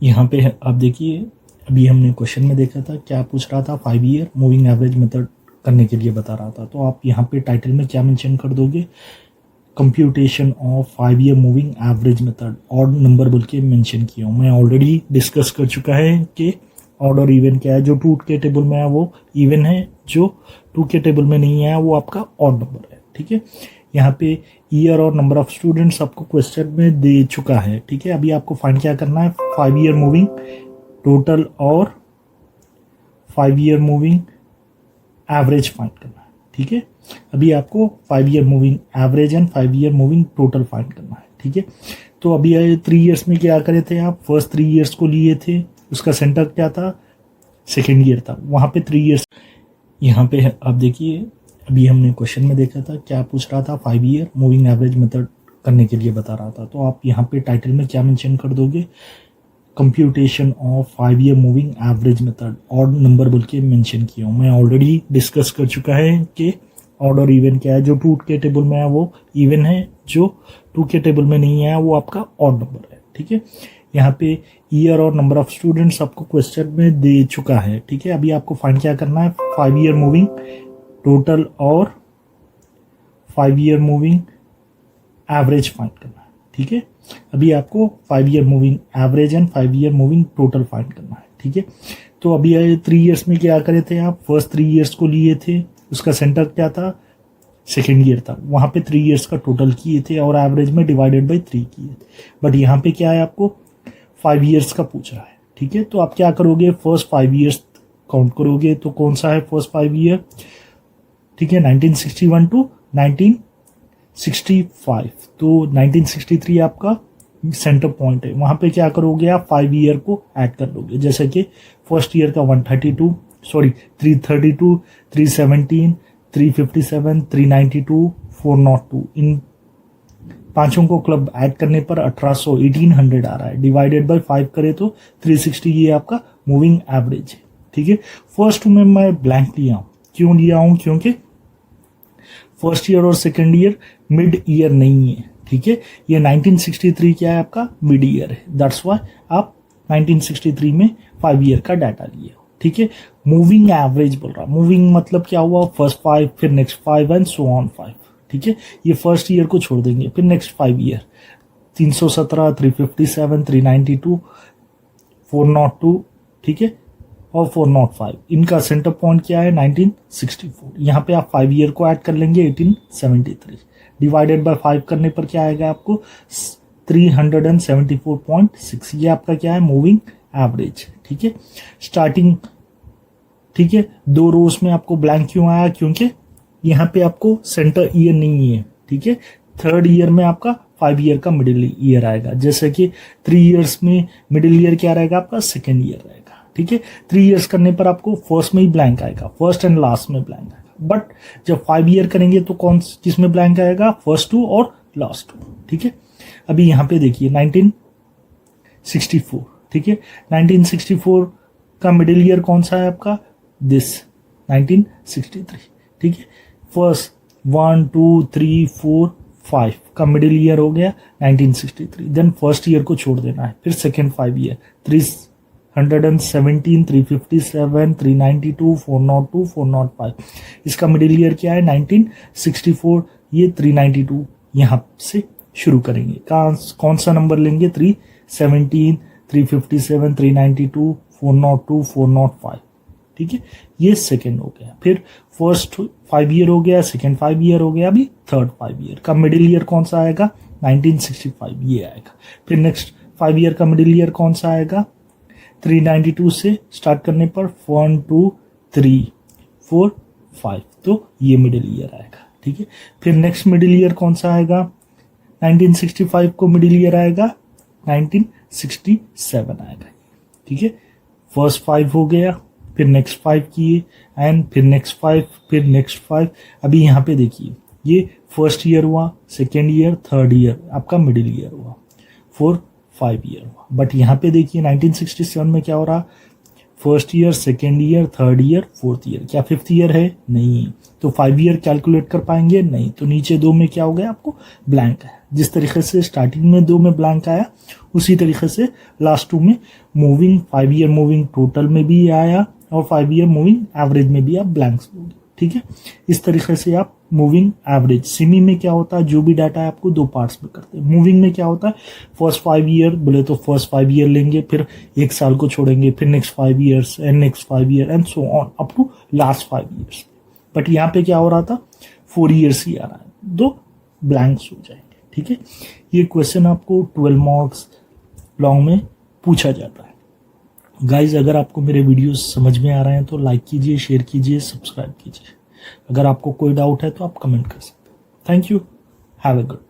यहाँ पे आप देखिए, अभी हमने क्वेश्चन में देखा था क्या पूछ रहा था, 5 ईयर मूविंग एवरेज मेथड करने के लिए बता रहा था। तो आप यहाँ पे टाइटल में क्या मेंशन कर दोगे, computation of 5 year moving average method, odd number बोल के मेंशन किया हूँ। मैं ऑलरेडी डिस्कस कर चुका है कि ऑड और इवन क्या है। जो 2 के टेबल में है वो इवन है, जो 2 के टेबल में नहीं है वो आपका ऑड नंबर है। ठीक है, यहाँ पे ईयर और नंबर ऑफ स्टूडेंट्स आपको क्वेश्चन में दे चुका है। ठीक है, अभी आपको फाइंड क्या करना है, 5 ईयर मूविंग टोटल और 5 ईयर मूविंग एवरेज फाइंड करना है। ठीक है, अभी आपको 5 year moving average and 5 year moving total find करना है। ठीक है, तो अभी 3 ईयर्स में क्या करे थे आप, फर्स्ट 3 ईयर्स को लिए थे, उसका सेंटर क्या था, सेकेंड ईयर था, वहाँ पे 3 ईयर्स। यहाँ पे आप देखिए, अभी हमने क्वेश्चन में देखा था क्या पूछ रहा था, 5 ईयर मूविंग एवरेज मेथड करने के लिए बता रहा था। तो आप यहाँ पे टाइटल में क्या मेंशन कर दोगे, computation of 5 year moving average method, odd number बोल के मेंशन किया हूँ। मैं ऑलरेडी डिस्कस कर चुका है कि ऑड और इवन क्या है। जो 2 के टेबल में है वो इवन है, जो 2 के टेबल में नहीं है वो आपका ऑड नंबर है। ठीक है, यहाँ पे ईयर और नंबर ऑफ स्टूडेंट्स आपको क्वेश्चन में दे चुका है। ठीक है, अभी आपको फाइंड क्या करना है, 5 ईयर मूविंग टोटल और 5 ईयर मूविंग एवरेज फाइंड करना है। ठीक है, अभी आपको 5 year moving average and 5 year moving total find करना है। ठीक है, तो अभी 3 ईयर्स में क्या करे थे आप, फर्स्ट 3 ईयर्स को लिए थे, उसका सेंटर क्या था, सेकेंड ईयर था, वहाँ पे 3 ईयर्स का टोटल किए थे और एवरेज में डिवाइडेड बाई 3 किए थे। बट यहाँ पे क्या है, आपको 5 ईयर्स का पूछ रहा है। ठीक है, तो आप क्या करोगे, फर्स्ट 5 ईयर्स काउंट करोगे। तो कौन सा है फर्स्ट 5 ईयर, ठीक है, 1961 टू 1965। तो 1963 आपका सेंटर पॉइंट है, वहां पे क्या करोगे आप, 5 ईयर को ऐड कर लोगे। जैसे कि फर्स्ट ईयर का 332, 317, 357, 392, 402, इन पांचों को क्लब ऐड करने पर 1800 आ रहा है। डिवाइडेड बाय 5 करे तो 360, ये आपका मूविंग एवरेज है। ठीक है, फर्स्ट में मैं ब्लैंक लिया हूं, क्यों लिया हूं, क्योंकि फर्स्ट ईयर और सेकेंड ईयर मिड ईयर नहीं है। ठीक है, ये 1963 क्या है, आपका मिड ईयर है, दैट्स व्हाई आप 1963 में 5 ईयर का डाटा लिए हो। ठीक है, मूविंग एवरेज बोल रहा, मूविंग मतलब क्या हुआ, फर्स्ट 5 फिर नेक्स्ट 5 एंड सो ऑन 5। ठीक है, ये फर्स्ट ईयर को छोड़ देंगे, फिर नेक्स्ट 5 ईयर 317, 357, 392, 402, ठीक है, और 405, इनका सेंटर पॉइंट क्या है, 1964। यहाँ पे आप 5 ईयर को ऐड कर लेंगे, 1873, डिवाइडेड बाय 5 करने पर क्या आएगा आपको, 374.6। ये आपका क्या है, मूविंग एवरेज। ठीक है, स्टार्टिंग, ठीक है, 2 रोज में आपको ब्लैंक क्यों आया, क्योंकि यहाँ पे आपको सेंटर ईयर नहीं है। ठीक है, थर्ड ईयर में आपका 5 ईयर का मिडिल ईयर आएगा। जैसे कि 3 ईयर्स में मिडिल ईयर क्या रहेगा आपका, सेकेंड ईयर रहेगा। ठीक है, 3 ईयर्स करने पर आपको फर्स्ट में ही ब्लैंक आएगा, फर्स्ट एंड लास्ट में ब्लैंक आएगा। बट जब 5 ईयर करेंगे तो कौन किस में ब्लैंक आएगा, फर्स्ट 2 और लास्ट 2। ठीक है, अभी यहाँ पे देखिए 1964। ठीक है, 1964 का मिडिल ईयर कौन सा है आपका, दिस 1963। ठीक है, फर्स्ट 1 2 3 4 5 का मिडिल ईयर हो गया 1963। देन फर्स्ट ईयर को छोड़ देना है, फिर सेकेंड 5 ईयर 317, 357, 392, 402, 405, इसका मिडिल ईयर क्या है 1964। ये 392 यहाँ से शुरू करेंगे, कौन सा नंबर लेंगे, 317, 357, 392, 402, 405। ठीक है, ये सेकेंड हो गया। फिर फर्स्ट 5 ईयर हो गया, सेकेंड 5 ईयर हो गया, अभी थर्ड 5 ईयर का मिडिल ईयर कौन सा आएगा, 1965, ये आएगा। फिर नेक्स्ट 5 ईयर का मिडिल ईयर कौन सा आएगा, 392 से स्टार्ट करने पर 1 2 3 4 5, तो ये मिडिल ईयर आएगा। ठीक है, फिर नेक्स्ट मिडिल ईयर कौन सा आएगा, 1965 को मिडिल ईयर आएगा 1967 आएगा। ठीक है, फर्स्ट 5 हो गया, फिर नेक्स्ट 5 किए एंड फिर नेक्स्ट 5, फिर नेक्स्ट 5। अभी यहाँ पे देखिए, ये फर्स्ट ईयर हुआ, सेकेंड ईयर, थर्ड ईयर, आपका मिडिल ईयर हुआ, 4 5 ईयर हुआ। बट यहाँ पे देखिए 1967 में क्या हो रहा, first year, second year, third year, fourth year. क्या फिफ्थ ईयर है? नहीं। तो 5 ईयर कैलकुलेट कर पाएंगे? नहीं। तो नीचे 2 में क्या हो गया आपको? ब्लैंक है। जिस तरीके से स्टार्टिंग में 2 में ब्लैंक आया, उसी तरीके से लास्ट 2 में मूविंग 5 ईयर मूविंग टोटल में भी आया और 5 ईयर मूविंग एवरेज में भी आप ब्लैंक्स लोगे। ठीक है, इस तरीके से आप मूविंग एवरेज। सिमी में क्या होता है, जो भी डाटा है आपको 2 पार्ट्स में करते हैं। मूविंग में क्या होता है, फर्स्ट 5 ईयर बोले तो फर्स्ट 5 ईयर लेंगे, फिर 1 साल को छोड़ेंगे, फिर next 5 years and next 5 year and so on up to last 5 years. But यहाँ पे क्या हो रहा था, 4 ईयर्स ही आ रहा है, 2 ब्लैंक्स हो जाएंगे। ठीक है, ये क्वेश्चन आपको 12 मार्क्स लॉन्ग में पूछा जाता है। गाइज, अगर आपको मेरे वीडियोस समझ में आ रहे हैं तो लाइक कीजिए, शेयर कीजिए, सब्सक्राइब कीजिए। अगर आपको कोई डाउट है तो आप कमेंट कर सकते हैं। Thank you, have a good.